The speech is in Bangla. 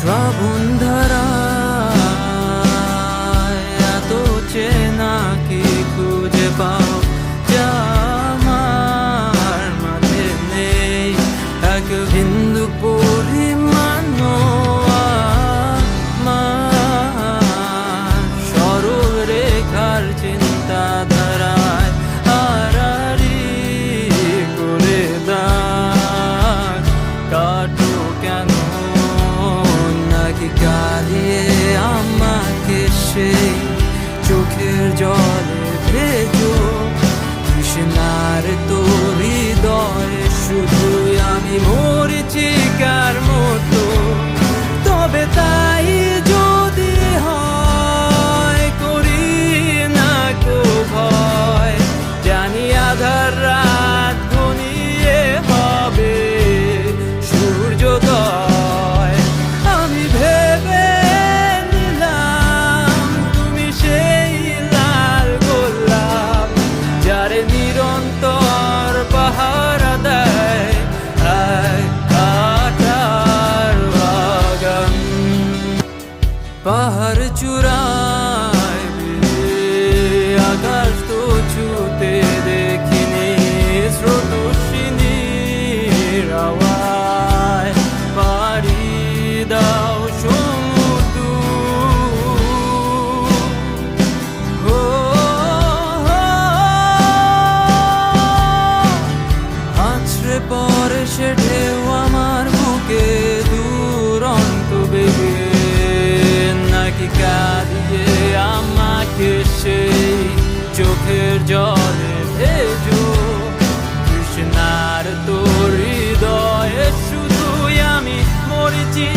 শ্রাবণ ধারায় এত চেনা কি খুঁজে পাও যা আমার মাঝে নেই এক বিন্দু পরিমাণ আমার সরল রেখার চিন্তাধারায় আড়াআড়ি করে দাগ কাটো কেন নাকি কাঁদিয়ে আমাকে সেই চোখের জলে ভেজো তৃষ্ণার তোর হৃদয়ে শুধুই আমি মরীচিকার মতো তবে তাই যদি হয় করি না কো ভয় জানি আধার রাত ঘনিয়ে হবে সূর্যোদয় আমি ভেবে নিলাম তুমি সেই লাল গোলাপ যারে নিরন্তর পাহারা দেয় এক কাঁটার বাগান পাহাড় চূড়ায় আকাশ তো ছুতে দেখিনি স্রোতস্বিনীর আওয়াজ পাড়ি দাও সমুদ্র আছড়ে পড়ে সে ঢেউ আমার বুকে দুরন্ত বেগে নাকি কাঁদিয়ে আমাকে সেই চোখের জলে ভেজো তৃষ্ণার তোর হৃদয়ে শুধুই আমি মরীচি